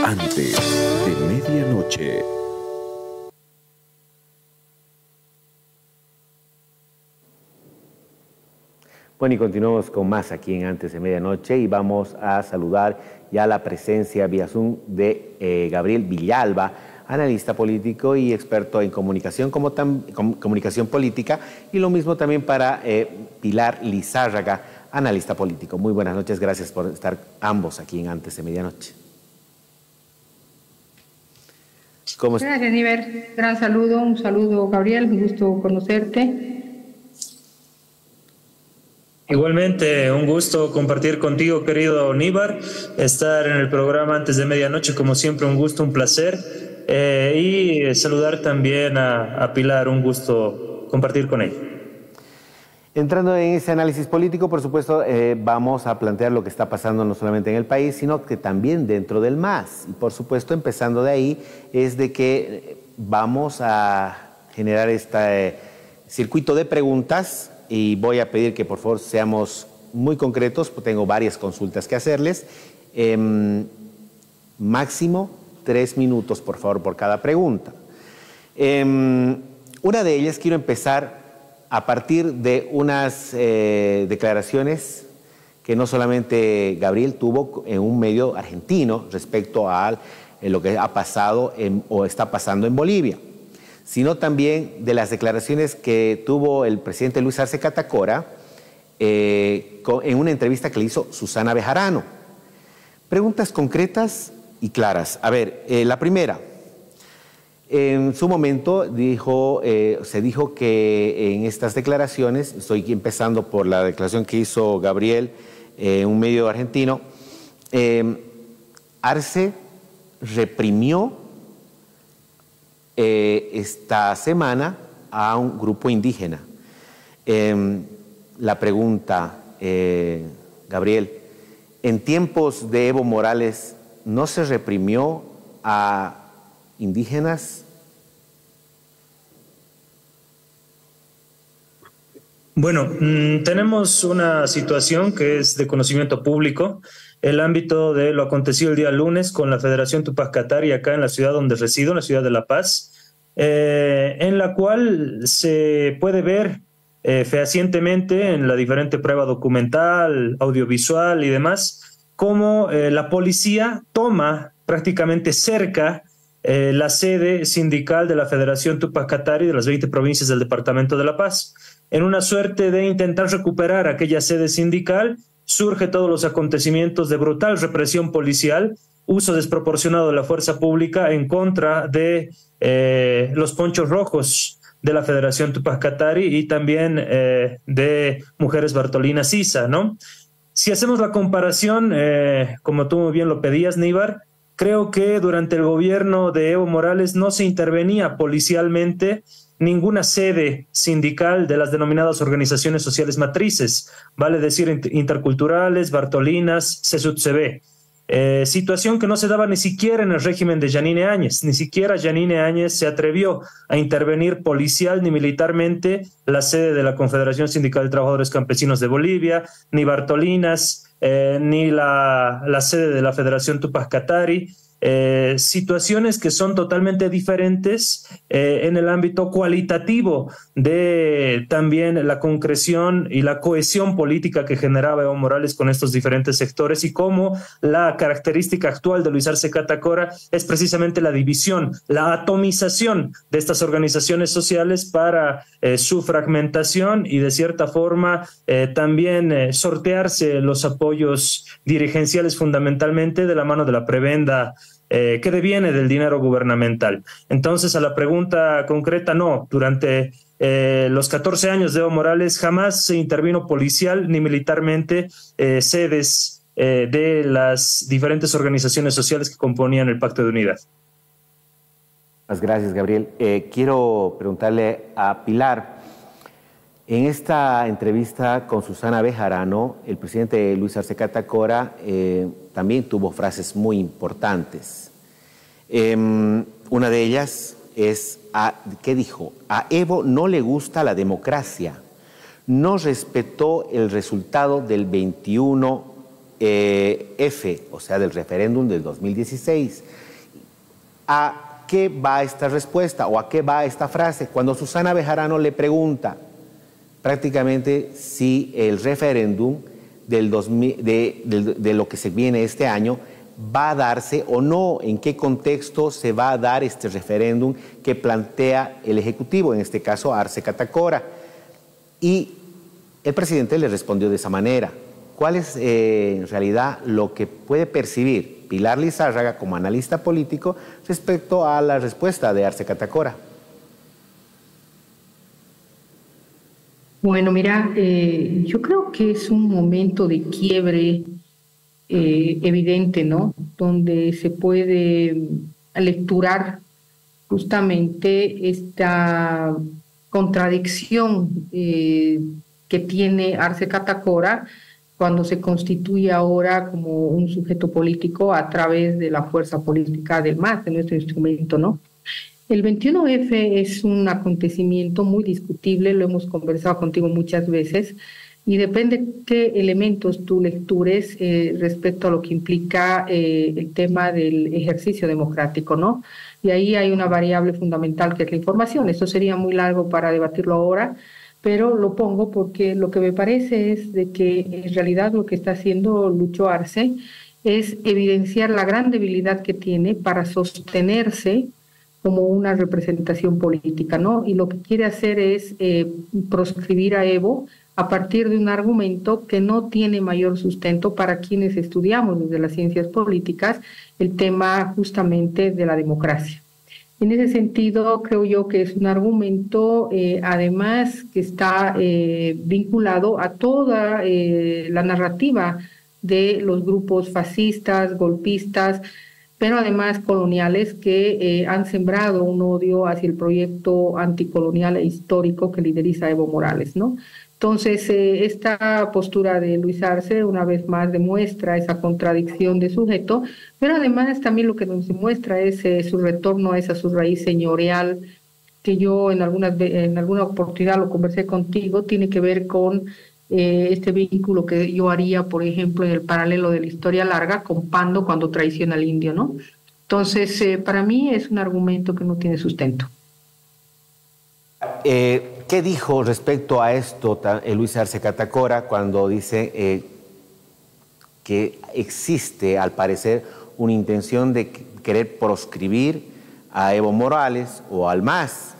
Antes de medianoche. Bueno, y continuamos con más aquí en Antes de Medianoche y vamos a saludar ya la presencia vía Zoom de Gabriel Villalba, analista político y experto en comunicación, comunicación política, y lo mismo también para Pilar Lizárraga, analista político. Muy buenas noches, gracias por estar ambos aquí en Antes de Medianoche. Gracias, Niver. Gran saludo, un saludo, Gabriel, un gusto conocerte. Igualmente, un gusto compartir contigo, querido Níbar, estar en el programa Antes de Medianoche, como siempre, un gusto, un placer, y saludar también a Pilar, un gusto compartir con ella. Entrando en ese análisis político, por supuesto, vamos a plantear lo que está pasando no solamente en el país, sino que también dentro del MAS. Y por supuesto, empezando de ahí, es de que vamos a generar este circuito de preguntas. Y voy a pedir que por favor seamos muy concretos, porque tengo varias consultas que hacerles. Máximo 3 minutos, por favor, por cada pregunta. Una de ellas quiero empezar a partir de unas declaraciones que no solamente Gabriel tuvo en un medio argentino respecto a lo que ha pasado o está pasando en Bolivia, sino también de las declaraciones que tuvo el presidente Luis Arce Catacora en una entrevista que le hizo Susana Bejarano. Preguntas concretas y claras. A ver, la primera. En su momento se dijo que en estas declaraciones, estoy empezando por la declaración que hizo Gabriel en un medio argentino, Arce reprimió esta semana a un grupo indígena. La pregunta, Gabriel, ¿en tiempos de Evo Morales no se reprimió a indígenas? Bueno, tenemos una situación que es de conocimiento público, el ámbito de lo acontecido el día lunes con la Federación Tupac Katari acá en la ciudad donde resido, en la ciudad de La Paz, en la cual se puede ver fehacientemente en la diferente prueba documental, audiovisual y demás, cómo la policía toma prácticamente cerca la sede sindical de la Federación Tupac Katari de las 20 provincias del departamento de La Paz. En una suerte de intentar recuperar aquella sede sindical, surge todos los acontecimientos de brutal represión policial, uso desproporcionado de la fuerza pública en contra de los ponchos rojos de la Federación Tupac Katari y también de Mujeres Bartolinas Sisa, ¿no? Si hacemos la comparación, como tú muy bien lo pedías, Níbar, creo que durante el gobierno de Evo Morales no se intervenía policialmente ninguna sede sindical de las denominadas organizaciones sociales matrices, vale decir interculturales, Bartolinas, CESUTCB. Situación que no se daba ni siquiera en el régimen de Yanine Áñez, ni siquiera Yanine Áñez se atrevió a intervenir policial ni militarmente la sede de la Confederación Sindical de Trabajadores Campesinos de Bolivia, ni Bartolinas, ni la sede de la Federación Tupac Katari. Situaciones que son totalmente diferentes en el ámbito cualitativo de también la concreción y la cohesión política que generaba Evo Morales con estos diferentes sectores, y cómo la característica actual de Luis Arce Catacora es precisamente la división, la atomización de estas organizaciones sociales para su fragmentación y de cierta forma también sortearse los apoyos dirigenciales fundamentalmente de la mano de la prebenda que deviene del dinero gubernamental. Entonces, a la pregunta concreta, no, durante los 14 años de Evo Morales jamás se intervino policial ni militarmente sedes de las diferentes organizaciones sociales que componían el Pacto de Unidad. Muchas gracias, Gabriel. Quiero preguntarle a Pilar. En esta entrevista con Susana Bejarano, el presidente Luis Arce Catacora también tuvo frases muy importantes. Una de ellas es, ¿qué dijo? A Evo no le gusta la democracia, no respetó el resultado del 21 F, o sea, del referéndum del 2016. ¿A qué va esta respuesta o a qué va esta frase? Cuando Susana Bejarano le pregunta prácticamente si el referéndum de lo que se viene este año va a darse o no, en qué contexto se va a dar este referéndum que plantea el Ejecutivo, en este caso Arce Catacora. Y el presidente le respondió de esa manera. ¿Cuál es en realidad lo que puede percibir Pilar Lizárraga como analista político respecto a la respuesta de Arce Catacora? Bueno, mira, yo creo que es un momento de quiebre evidente, ¿no? Donde se puede lecturar justamente esta contradicción que tiene Arce Catacora cuando se constituye ahora como un sujeto político a través de la fuerza política del MAS, de nuestro instrumento, ¿no? El 21F es un acontecimiento muy discutible, lo hemos conversado contigo muchas veces, y depende qué elementos tú lectures respecto a lo que implica el tema del ejercicio democrático, ¿no? Y ahí hay una variable fundamental que es la información. Esto sería muy largo para debatirlo ahora, pero lo pongo porque lo que me parece es de que en realidad lo que está haciendo Lucho Arce es evidenciar la gran debilidad que tiene para sostenerse como una representación política, ¿no? Y lo que quiere hacer es proscribir a Evo a partir de un argumento que no tiene mayor sustento para quienes estudiamos desde las ciencias políticas el tema justamente de la democracia. En ese sentido, creo yo que es un argumento, además, que está vinculado a toda la narrativa de los grupos fascistas, golpistas, pero además coloniales que han sembrado un odio hacia el proyecto anticolonial e histórico que lideriza Evo Morales, ¿no? Entonces, esta postura de Luis Arce una vez más demuestra esa contradicción de sujeto, pero además también lo que nos demuestra es su retorno a esa su raíz señorial, que yo en alguna oportunidad lo conversé contigo, tiene que ver con este vínculo que yo haría, por ejemplo, en el paralelo de la historia larga, con Pando cuando traiciona al indio, ¿no? Entonces, para mí es un argumento que no tiene sustento. ¿Qué dijo respecto a esto Luis Arce Catacora cuando dice que existe, al parecer, una intención de querer proscribir a Evo Morales o al MAS?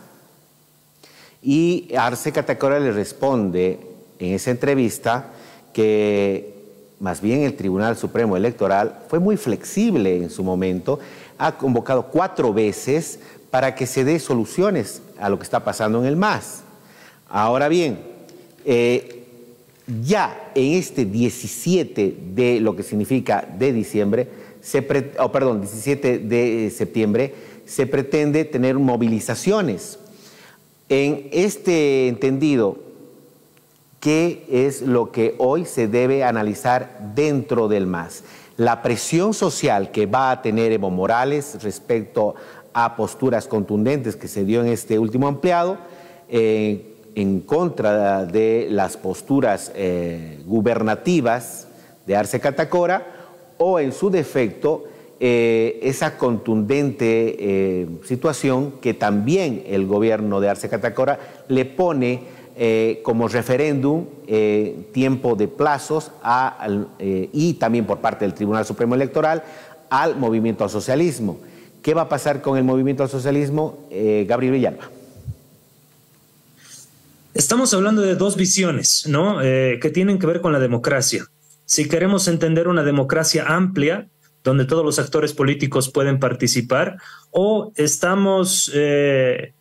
Y Arce Catacora le responde en esa entrevista que más bien el Tribunal Supremo Electoral fue muy flexible en su momento, ha convocado 4 veces para que se dé soluciones a lo que está pasando en el MAS. Ahora bien, ya en este 17 de lo que significa de diciembre, 17 de septiembre, se pretende tener movilizaciones. En este entendido, ¿qué es lo que hoy se debe analizar dentro del MAS? La presión social que va a tener Evo Morales respecto a posturas contundentes que se dio en este último ampliado, en contra de las posturas gubernativas de Arce Catacora, o en su defecto esa contundente situación que también el gobierno de Arce Catacora le pone como referéndum tiempo de plazos y también por parte del Tribunal Supremo Electoral al movimiento al socialismo. ¿Qué va a pasar con el movimiento al socialismo? Gabriel Villalba. Estamos hablando de 2 visiones, ¿no? Que tienen que ver con la democracia. Si queremos entender una democracia amplia, donde todos los actores políticos pueden participar, o estamos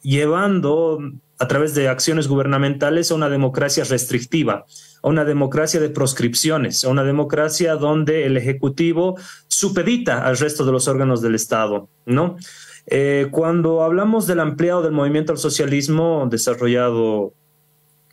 llevando a través de acciones gubernamentales a una democracia restrictiva, a una democracia de proscripciones, a una democracia donde el Ejecutivo supedita al resto de los órganos del Estado, ¿no? Cuando hablamos del ampliado del movimiento al socialismo desarrollado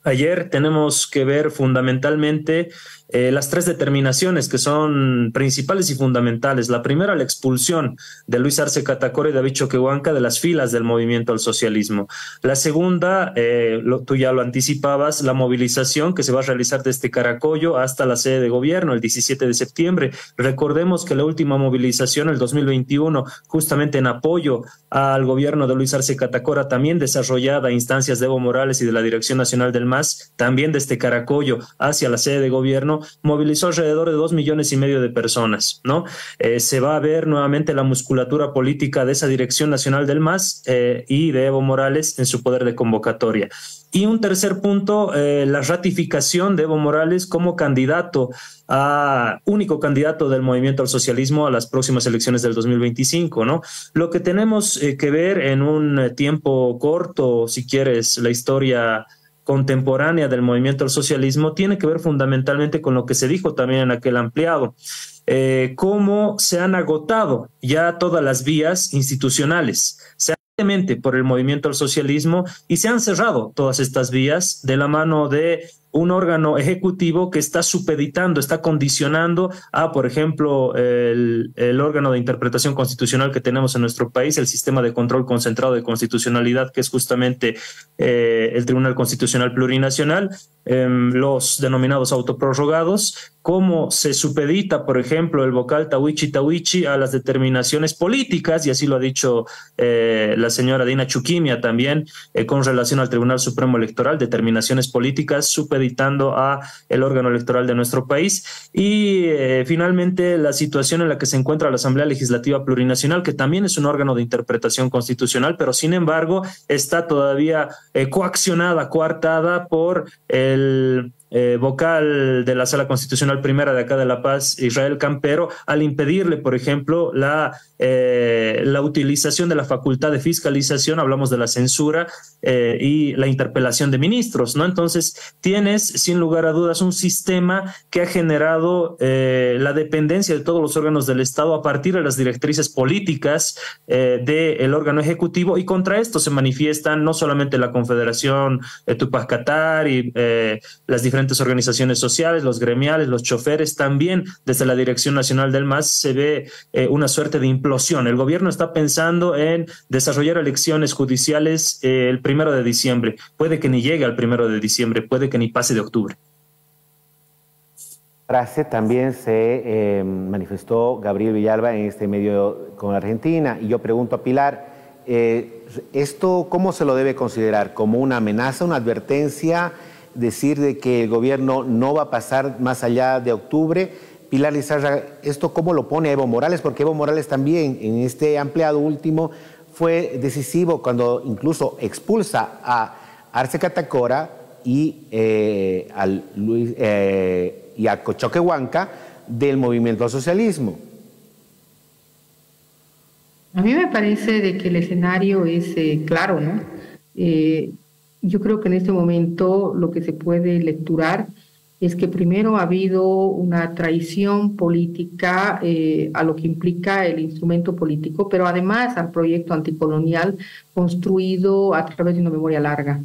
ayer, tenemos que ver fundamentalmente las tres determinaciones que son principales y fundamentales. La primera, la expulsión de Luis Arce Catacora y David Choquehuanca de las filas del movimiento al socialismo. La segunda, tú ya lo anticipabas, la movilización que se va a realizar desde Caracollo hasta la sede de gobierno el 17 de septiembre. Recordemos que la última movilización, el 2021, justamente en apoyo al gobierno de Luis Arce Catacora, también desarrollada a instancias de Evo Morales y de la Dirección Nacional del MAS, también desde Caracollo hacia la sede de gobierno, movilizó alrededor de 2,5 millones de personas, ¿no? Se va a ver nuevamente la musculatura política de esa Dirección Nacional del MAS y de Evo Morales en su poder de convocatoria. Y un tercer punto, la ratificación de Evo Morales como candidato, único candidato del movimiento al socialismo a las próximas elecciones del 2025, ¿no? Lo que tenemos que ver en un tiempo corto, si quieres, la historia contemporánea del movimiento al socialismo, tiene que ver fundamentalmente con lo que se dijo también en aquel ampliado. Cómo se han agotado ya todas las vías institucionales. Por el movimiento al socialismo y se han cerrado todas estas vías de la mano de un órgano ejecutivo que está supeditando, está condicionando a, por ejemplo, el órgano de interpretación constitucional que tenemos en nuestro país, el sistema de control concentrado de constitucionalidad, que es justamente el Tribunal Constitucional Plurinacional, los denominados autoprorrogados, cómo se supedita, por ejemplo, el vocal Tawichi a las determinaciones políticas, y así lo ha dicho la señora Dina Chuquimia también, con relación al Tribunal Supremo Electoral, determinaciones políticas supeditando a el órgano electoral de nuestro país, y finalmente la situación en la que se encuentra la Asamblea Legislativa Plurinacional, que también es un órgano de interpretación constitucional, pero sin embargo está todavía coaccionada, coartada por el vocal de la Sala Constitucional Primera de acá de La Paz, Israel Campero, al impedirle, por ejemplo, la utilización de la facultad de fiscalización, hablamos de la censura y la interpelación de ministros, ¿no? Entonces tienes, sin lugar a dudas, un sistema que ha generado la dependencia de todos los órganos del Estado a partir de las directrices políticas del órgano ejecutivo, y contra esto se manifiestan no solamente la Confederación Tupac Katari y las diferentes organizaciones sociales, los gremiales, los choferes, también desde la Dirección Nacional del MAS se ve una suerte de implosión. El gobierno está pensando en desarrollar elecciones judiciales el 1 de diciembre. Puede que ni llegue al 1 de diciembre, puede que ni pase de octubre. Frase también se manifestó Gabriel Villalba en este medio con Argentina, y yo pregunto a Pilar, ¿esto cómo se lo debe considerar? ¿Como una amenaza, una advertencia? Decir de que el gobierno no va a pasar más allá de octubre. Pilar Lizarra, ¿esto cómo lo pone Evo Morales? Porque Evo Morales también en este ampliado último fue decisivo cuando incluso expulsa a Arce Catacora y a Choquehuanca del movimiento al socialismo. A mí me parece de que el escenario es claro, ¿no? Yo creo que en este momento lo que se puede lecturar es que primero ha habido una traición política a lo que implica el instrumento político, pero además al proyecto anticolonial construido a través de una memoria larga.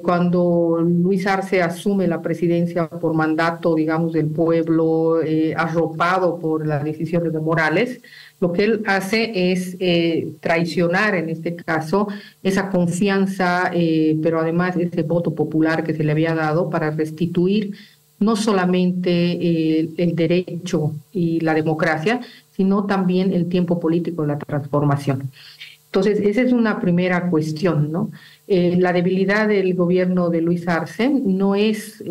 Cuando Luis Arce asume la presidencia por mandato, digamos, del pueblo, arropado por las decisiones de Morales, lo que él hace es traicionar, en este caso, esa confianza, pero además ese voto popular que se le había dado para restituir no solamente el derecho y la democracia, sino también el tiempo político de la transformación. Entonces, esa es una primera cuestión, ¿no? La debilidad del gobierno de Luis Arce no es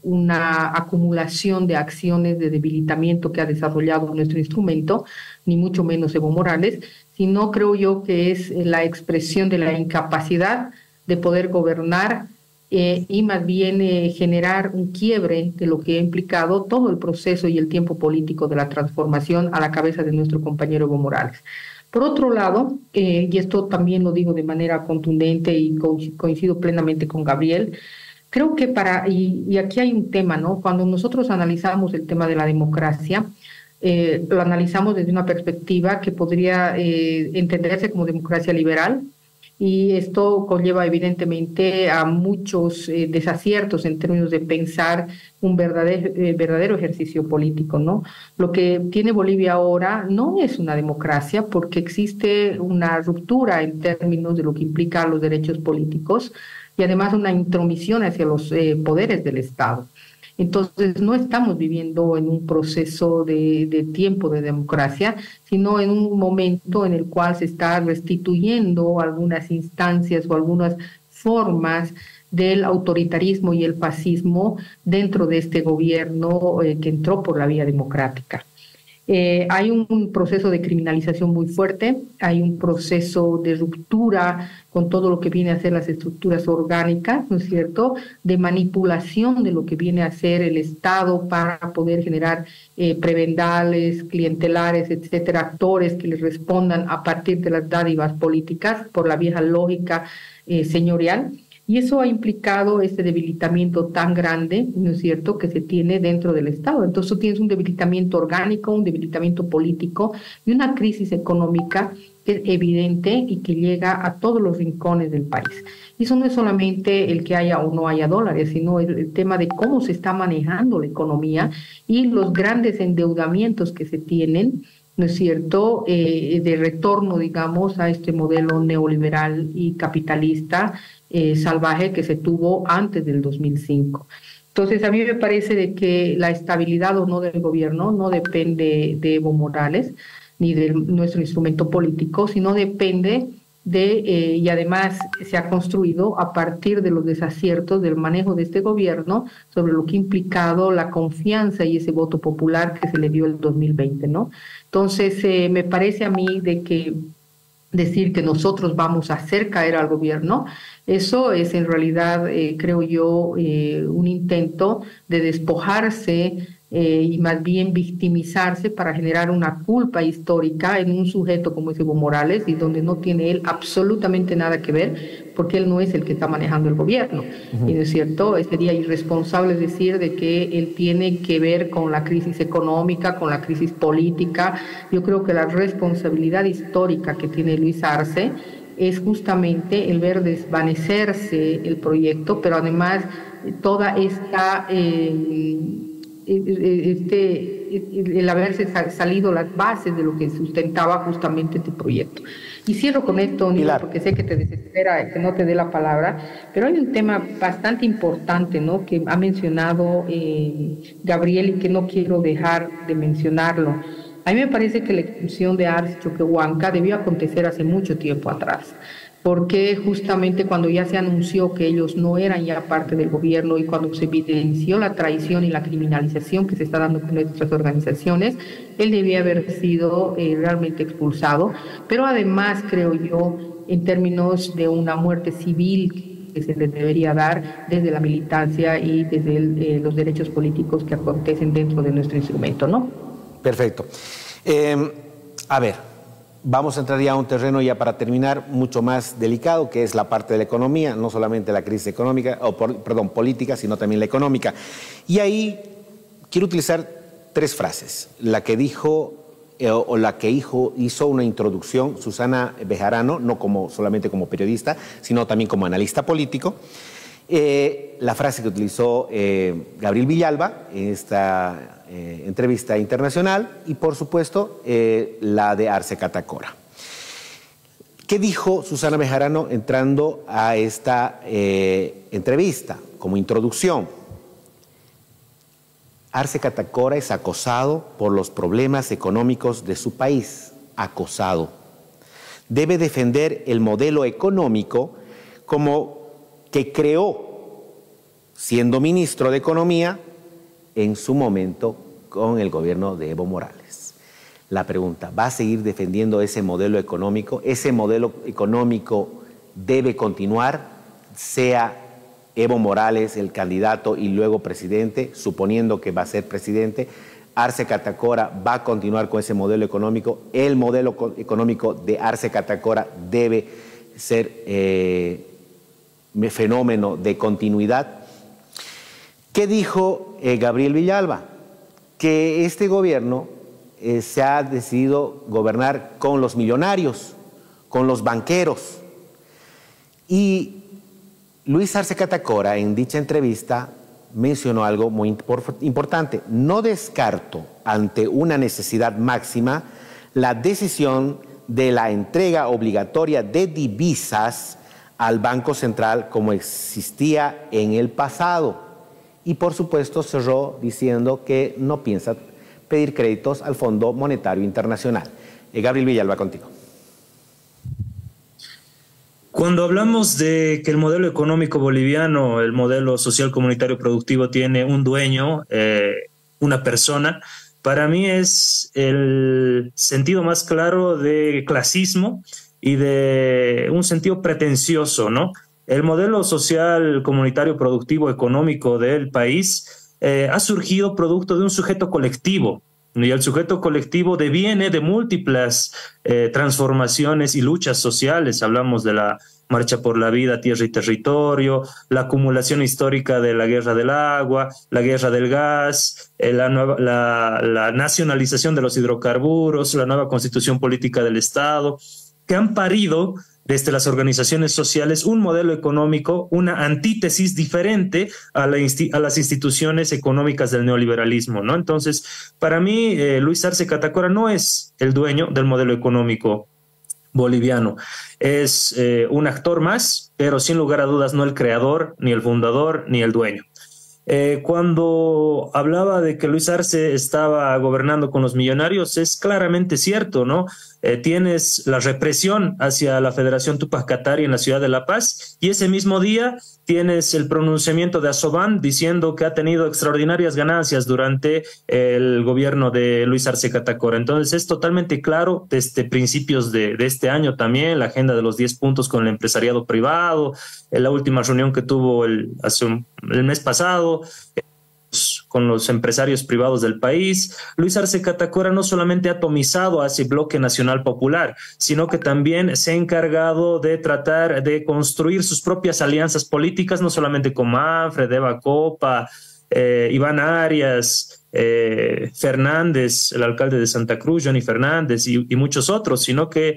una acumulación de acciones de debilitamiento que ha desarrollado nuestro instrumento, ni mucho menos Evo Morales, sino creo yo que es la expresión de la incapacidad de poder gobernar y más bien generar un quiebre de lo que ha implicado todo el proceso y el tiempo político de la transformación a la cabeza de nuestro compañero Evo Morales. Por otro lado, y esto también lo digo de manera contundente y coincido plenamente con Gabriel, creo que y aquí hay un tema, ¿no? Cuando nosotros analizamos el tema de la democracia, lo analizamos desde una perspectiva que podría entenderse como democracia liberal y esto conlleva evidentemente a muchos desaciertos en términos de pensar un verdadero ejercicio político, ¿no? Lo que tiene Bolivia ahora no es una democracia porque existe una ruptura en términos de lo que implica los derechos políticos y además una intromisión hacia los poderes del Estado. Entonces, no estamos viviendo en un proceso de tiempo de democracia, sino en un momento en el cual se está restituyendo algunas instancias o algunas formas del autoritarismo y el fascismo dentro de este gobierno que entró por la vía democrática. Hay un proceso de criminalización muy fuerte, hay un proceso de ruptura con todo lo que viene a ser las estructuras orgánicas, ¿no es cierto?, de manipulación de lo que viene a ser el Estado para poder generar prebendales, clientelares, etcétera, actores que les respondan a partir de las dádivas políticas por la vieja lógica señorial. Y eso ha implicado este debilitamiento tan grande, ¿no es cierto?, que se tiene dentro del Estado. Entonces tú tienes un debilitamiento orgánico, un debilitamiento político y una crisis económica que es evidente y que llega a todos los rincones del país. Y eso no es solamente el que haya o no haya dólares, sino el tema de cómo se está manejando la economía y los grandes endeudamientos que se tienen, ¿no es cierto?, de retorno, digamos, a este modelo neoliberal y capitalista salvaje que se tuvo antes del 2005. Entonces, a mí me parece de que la estabilidad o no del gobierno no depende de Evo Morales ni de nuestro instrumento político, sino depende de, y además se ha construido a partir de los desaciertos del manejo de este gobierno sobre lo que ha implicado la confianza y ese voto popular que se le dio el 2020, ¿no? Entonces, me parece a mí de que decir que nosotros vamos a hacer caer al gobierno, eso es en realidad, creo yo, un intento de despojarse y más bien victimizarse para generar una culpa histórica en un sujeto como es Evo Morales y donde no tiene él absolutamente nada que ver porque él no es el que está manejando el gobierno. Y no es cierto, sería irresponsable decir de que él tiene que ver con la crisis económica, con la crisis política. Yo creo que la responsabilidad histórica que tiene Luis Arce es justamente el ver desvanecerse el proyecto, pero además toda esta el haberse salido las bases de lo que sustentaba justamente este proyecto. Y cierro con esto, Nilo, porque sé que te desespera que no te dé la palabra, pero hay un tema bastante importante, ¿no?, que ha mencionado Gabriel y que no quiero dejar de mencionarlo. A mí me parece que la expulsión de Arce Choquehuanca debió acontecer hace mucho tiempo atrás, porque justamente cuando ya se anunció que ellos no eran ya parte del gobierno y cuando se evidenció la traición y la criminalización que se está dando con nuestras organizaciones, él debía haber sido realmente expulsado, pero además creo yo, en términos de una muerte civil que se les debería dar desde la militancia y desde los derechos políticos que acontecen dentro de nuestro instrumento, ¿no? Perfecto. A ver, vamos a entrar ya a un terreno ya para terminar mucho más delicado, que es la parte de la economía, no solamente la crisis económica, política, sino también la económica. Y ahí quiero utilizar tres frases. La que dijo o la que hizo una introducción Susana Bejarano, no solamente como periodista, sino también como analista político. La frase que utilizó Gabriel Villalba en esta entrevista internacional y, por supuesto, la de Arce Catacora. ¿Qué dijo Susana Bejarano entrando a esta entrevista como introducción? Arce Catacora es acosado por los problemas económicos de su país, acosado. Debe defender el modelo económico como que creó, siendo ministro de Economía, en su momento con el gobierno de Evo Morales. La pregunta, ¿va a seguir defendiendo ese modelo económico? ¿Ese modelo económico debe continuar, sea Evo Morales el candidato y luego presidente, suponiendo que va a ser presidente? Arce Catacora va a continuar con ese modelo económico. El modelo económico de Arce Catacora debe ser fenómeno de continuidad. ¿Qué dijo Gabriel Villalba? Que este gobierno se ha decidido gobernar con los millonarios, con los banqueros. Y Luis Arce Catacora, en dicha entrevista, mencionó algo muy importante. No descarto, ante una necesidad máxima, la decisión de la entrega obligatoria de divisas al Banco Central como existía en el pasado. Y por supuesto cerró diciendo que no piensa pedir créditos al Fondo Monetario Internacional. Gabriel Villalba, contigo. Cuando hablamos de que el modelo económico boliviano, el modelo social comunitario productivo tiene un dueño, una persona, para mí es el sentido más claro de clasismo y de un sentido pretencioso, ¿no? El modelo social comunitario productivo económico del país ha surgido producto de un sujeto colectivo. Y el sujeto colectivo deviene de múltiples transformaciones y luchas sociales. Hablamos de la Marcha por la Vida, Tierra y Territorio, la acumulación histórica de la Guerra del Agua, la Guerra del Gas, la nacionalización de los hidrocarburos, la nueva constitución política del Estado, que han parido desde las organizaciones sociales un modelo económico, una antítesis diferente a las instituciones económicas del neoliberalismo, ¿no? Entonces, para mí, Luis Arce Catacora no es el dueño del modelo económico boliviano. Es un actor más, pero sin lugar a dudas no el creador, ni el fundador, ni el dueño. Cuando hablaba de que Luis Arce estaba gobernando con los millonarios, es claramente cierto, ¿no? Tienes la represión hacia la Federación Túpac Katari en la ciudad de La Paz y ese mismo día tienes el pronunciamiento de Azoban diciendo que ha tenido extraordinarias ganancias durante el gobierno de Luis Arce Catacora. Entonces es totalmente claro desde principios de este año también, la agenda de los 10 puntos con el empresariado privado, la última reunión que tuvo el mes pasado, con los empresarios privados del país. Luis Arce Catacora no solamente ha atomizado a ese bloque nacional popular, sino que también se ha encargado de tratar de construir sus propias alianzas políticas, no solamente con Manfred, Eva Copa, Iván Arias, Fernández, el alcalde de Santa Cruz, Johnny Fernández y muchos otros, sino que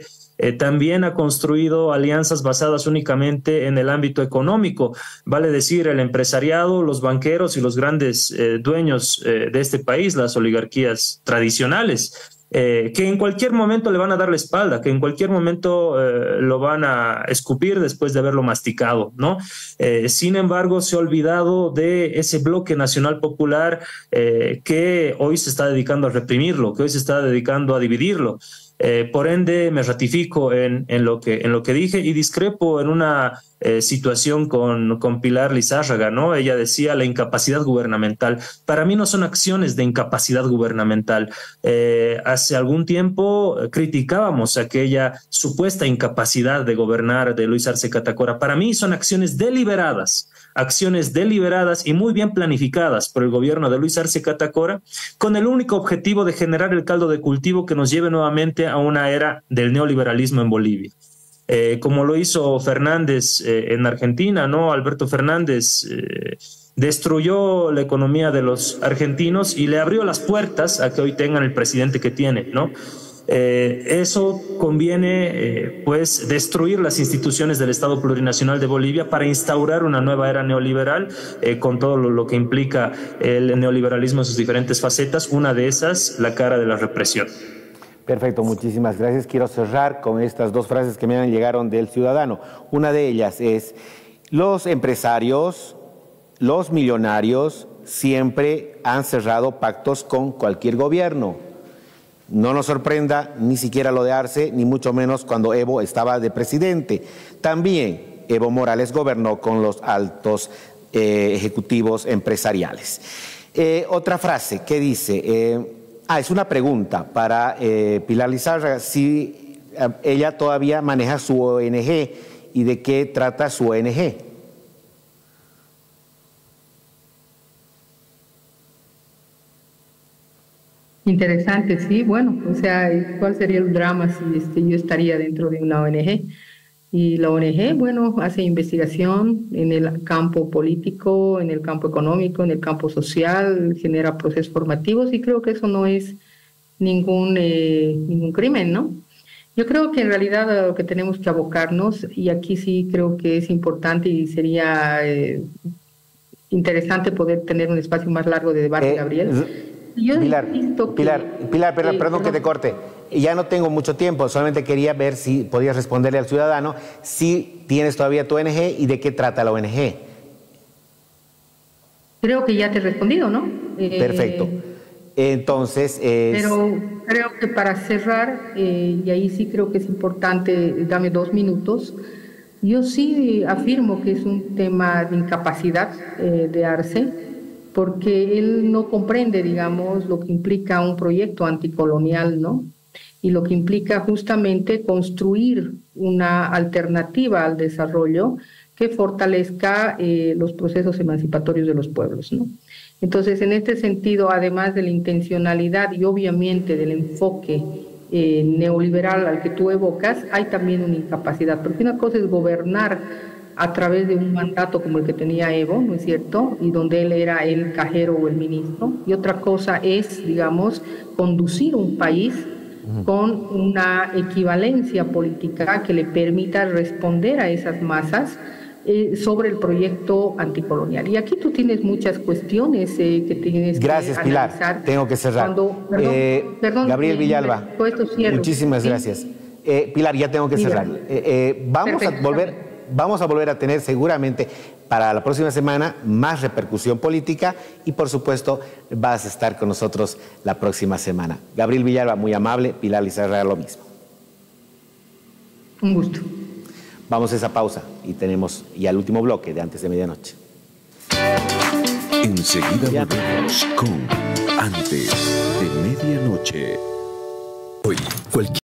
también ha construido alianzas basadas únicamente en el ámbito económico, vale decir el empresariado, los banqueros y los grandes dueños de este país, las oligarquías tradicionales, que en cualquier momento le van a dar la espalda, que en cualquier momento lo van a escupir después de haberlo masticado, ¿no? Sin embargo, se ha olvidado de ese bloque nacional popular que hoy se está dedicando a reprimirlo, que hoy se está dedicando a dividirlo. Por ende, me ratifico en lo que dije y discrepo en una situación con Pilar Lizárraga, ¿no? Ella decía la incapacidad gubernamental. Para mí no son acciones de incapacidad gubernamental. Hace algún tiempo criticábamos aquella supuesta incapacidad de gobernar de Luis Arce Catacora. Para mí son acciones deliberadas y muy bien planificadas por el gobierno de Luis Arce Catacora, con el único objetivo de generar el caldo de cultivo que nos lleve nuevamente a una era del neoliberalismo en Bolivia. Como lo hizo Fernández en Argentina, ¿no? Alberto Fernández destruyó la economía de los argentinos y le abrió las puertas a que hoy tengan el presidente que tiene, ¿no? Eso conviene pues destruir las instituciones del Estado Plurinacional de Bolivia para instaurar una nueva era neoliberal con todo lo que implica el neoliberalismo en sus diferentes facetas, una de esas la cara de la represión. Perfecto, muchísimas gracias. Quiero cerrar con estas dos frases que me llegaron del ciudadano. Una de ellas es: los empresarios, los millonarios siempre han cerrado pactos con cualquier gobierno. No nos sorprenda ni siquiera lo de Arce, ni mucho menos cuando Evo estaba de presidente. También Evo Morales gobernó con los altos ejecutivos empresariales. Otra frase que dice, es una pregunta para Pilar Lizárraga, si ella todavía maneja su ONG y de qué trata su ONG. Interesante, sí, bueno, o sea, ¿cuál sería el drama si yo estaría dentro de una ONG? Y la ONG, bueno, hace investigación en el campo político, en el campo económico, en el campo social, genera procesos formativos y creo que eso no es ningún crimen, ¿no? Yo creo que en realidad a lo que tenemos que abocarnos, y aquí sí creo que es importante y sería interesante poder tener un espacio más largo de debate, Gabriel. Yo Pilar, perdón que te corte. Ya no tengo mucho tiempo, solamente quería ver si podías responderle al ciudadano si tienes todavía tu ONG y de qué trata la ONG. Creo que ya te he respondido, ¿no? Perfecto. Entonces... Pero creo que para cerrar, y ahí sí creo que es importante, dame 2 minutos, yo sí afirmo que es un tema de incapacidad de Arce, porque él no comprende, digamos, lo que implica un proyecto anticolonial, ¿no? Y lo que implica justamente construir una alternativa al desarrollo que fortalezca los procesos emancipatorios de los pueblos, ¿no? Entonces, en este sentido, además de la intencionalidad y obviamente del enfoque neoliberal al que tú evocas, hay también una incapacidad, porque una cosa es gobernar a través de un mandato como el que tenía Evo, ¿no es cierto?, y donde él era el cajero o el ministro, y otra cosa es, digamos, conducir un país con una equivalencia política que le permita responder a esas masas sobre el proyecto anticolonial. Y aquí tú tienes muchas cuestiones que tienes gracias, que Pilar. analizar. Tengo que cerrar. Perdón, Gabriel Villalba, muchísimas gracias. Pilar, ya tengo que cerrar. Vamos a volver a tener seguramente para la próxima semana más repercusión política y por supuesto vas a estar con nosotros la próxima semana. Gabriel Villalba, muy amable, Pilar Lizarraga, lo mismo. Un gusto. Vamos a esa pausa y tenemos ya el último bloque de Antes de Medianoche. Enseguida volvemos con Antes de Medianoche. Hoy